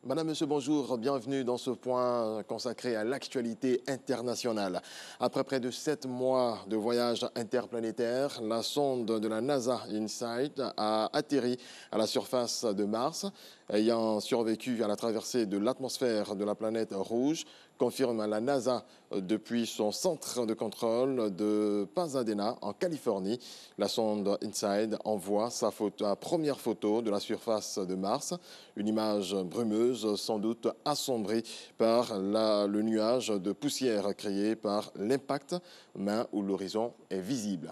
Madame, Monsieur, bonjour. Bienvenue dans ce point consacré à l'actualité internationale. Après près de 7 mois de voyage interplanétaire, la sonde de la NASA InSight a atterri à la surface de Mars. Ayant survécu à la traversée de l'atmosphère de la planète rouge, confirme la NASA depuis son centre de contrôle de Pasadena en Californie. La sonde InSight envoie sa première photo de la surface de Mars, une image brumeuse sans doute assombrie par le nuage de poussière créé par l'impact, mais où l'horizon est visible.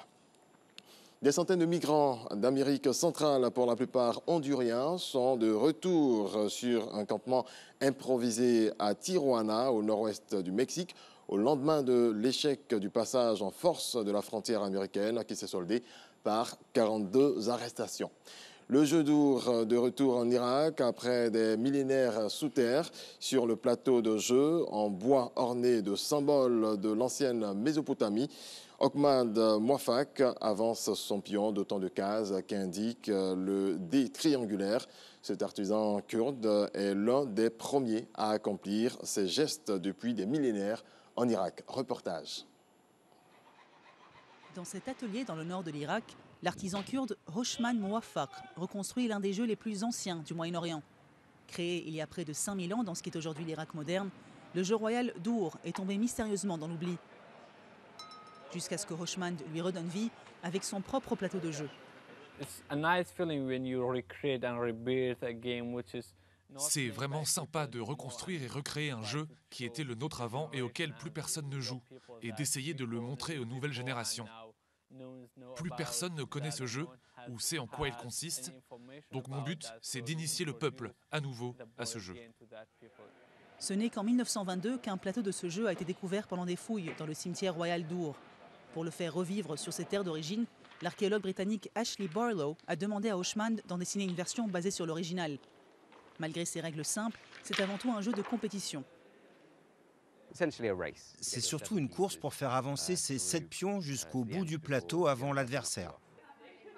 Des centaines de migrants d'Amérique centrale, pour la plupart honduriens, sont de retour sur un campement improvisé à Tijuana, au nord-ouest du Mexique, au lendemain de l'échec du passage en force de la frontière américaine qui s'est soldé par 42 arrestations. Le jeu d'ours de retour en Irak après des millénaires sous terre sur le plateau de jeu en bois orné de symboles de l'ancienne Mésopotamie. Ahmad Mouafak avance son pion d'autant de cases qu'indique le dé triangulaire. Cet artisan kurde est l'un des premiers à accomplir ces gestes depuis des millénaires en Irak. Reportage. Dans cet atelier dans le nord de l'Irak, l'artisan kurde Hoshman Mouafak reconstruit l'un des jeux les plus anciens du Moyen-Orient. Créé il y a près de 5000 ans dans ce qui est aujourd'hui l'Irak moderne, le jeu royal d'Our est tombé mystérieusement dans l'oubli. Jusqu'à ce que Hoshman lui redonne vie avec son propre plateau de jeu. C'est vraiment sympa de reconstruire et recréer un jeu qui était le nôtre avant et auquel plus personne ne joue, et d'essayer de le montrer aux nouvelles générations. Plus personne ne connaît ce jeu ou sait en quoi il consiste, donc mon but, c'est d'initier le peuple à nouveau à ce jeu. Ce n'est qu'en 1922 qu'un plateau de ce jeu a été découvert pendant des fouilles dans le cimetière royal d'Our. Pour le faire revivre sur ses terres d'origine, l'archéologue britannique Ashley Barlow a demandé à Hoshman d'en dessiner une version basée sur l'original. Malgré ses règles simples, c'est avant tout un jeu de compétition. C'est surtout une course pour faire avancer ces 7 pions jusqu'au bout du plateau avant l'adversaire.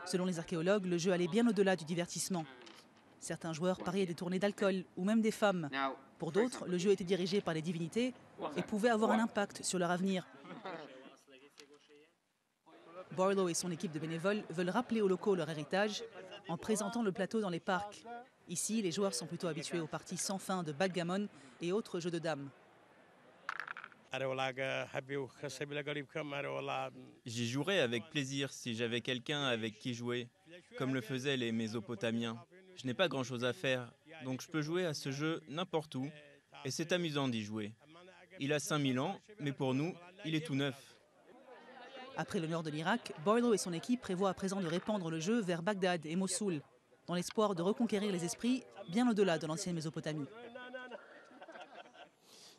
Selon les archéologues, le jeu allait bien au-delà du divertissement. Certains joueurs pariaient des tournées d'alcool ou même des femmes. Pour d'autres, le jeu était dirigé par les divinités et pouvait avoir un impact sur leur avenir. Barlow et son équipe de bénévoles veulent rappeler aux locaux leur héritage en présentant le plateau dans les parcs. Ici, les joueurs sont plutôt habitués aux parties sans fin de backgammon et autres jeux de dames. J'y jouerais avec plaisir si j'avais quelqu'un avec qui jouer, comme le faisaient les Mésopotamiens. Je n'ai pas grand-chose à faire, donc je peux jouer à ce jeu n'importe où, et c'est amusant d'y jouer. Il a 5000 ans, mais pour nous, il est tout neuf. Après le nord de l'Irak, Barlow et son équipe prévoient à présent de répandre le jeu vers Bagdad et Mossoul, dans l'espoir de reconquérir les esprits bien au-delà de l'ancienne Mésopotamie.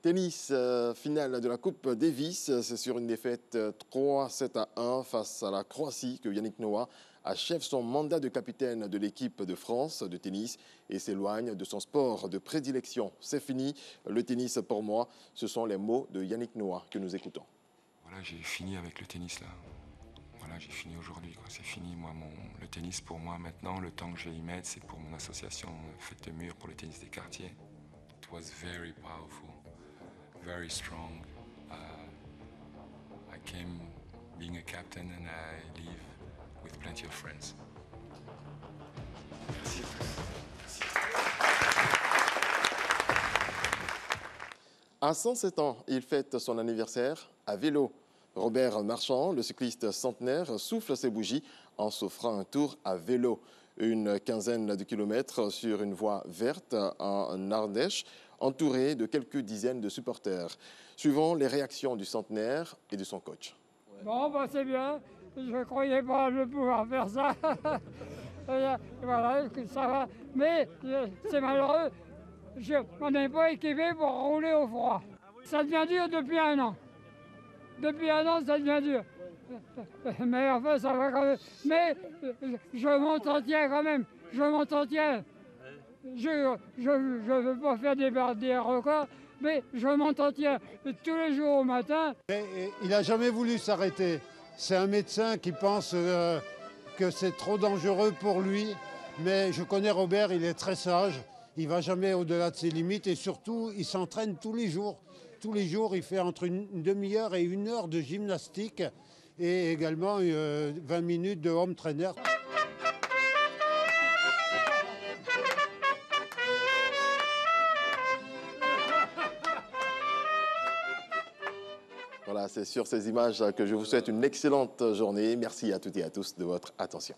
Tennis, finale de la Coupe Davis, c'est sur une défaite 3-7-1 face à la Croatie que Yannick Noah achève son mandat de capitaine de l'équipe de France de tennis et s'éloigne de son sport de prédilection. C'est fini, le tennis pour moi, ce sont les mots de Yannick Noah que nous écoutons. Voilà, j'ai fini avec le tennis là. Voilà, j'ai fini aujourd'hui, c'est fini. Moi, le tennis pour moi maintenant, le temps que je vais y mettre, c'est pour mon association Fête de Mur pour le tennis des quartiers. It was very powerful, very strong. I came being a captain and I leave with plenty of friends. Merci. À 107 ans, il fête son anniversaire à vélo. Robert Marchand, le cycliste centenaire, souffle ses bougies en s'offrant un tour à vélo. Une quinzaine de kilomètres sur une voie verte en Ardèche, entouré de quelques dizaines de supporters. Suivons les réactions du centenaire et de son coach. Bon, bah, c'est bien. Je ne croyais pas de pouvoir faire ça. Voilà, ça va. Mais c'est malheureux. Je m'en ai pas équipé pour rouler au froid. Ça devient dur depuis 1 an. Depuis 1 an, ça devient dur. Mais enfin, ça va quand même. Mais je m'entretiens quand même. Je m'entretiens. Je ne veux pas faire des records, mais je m'entretiens tous les jours au matin. Il n'a jamais voulu s'arrêter. C'est un médecin qui pense que c'est trop dangereux pour lui. Mais je connais Robert, il est très sage. Il ne va jamais au-delà de ses limites et surtout, il s'entraîne tous les jours. Tous les jours, il fait entre une demi-heure et 1 heure de gymnastique et également 20 minutes de home trainer. Voilà, c'est sur ces images que je vous souhaite une excellente journée. Merci à toutes et à tous de votre attention.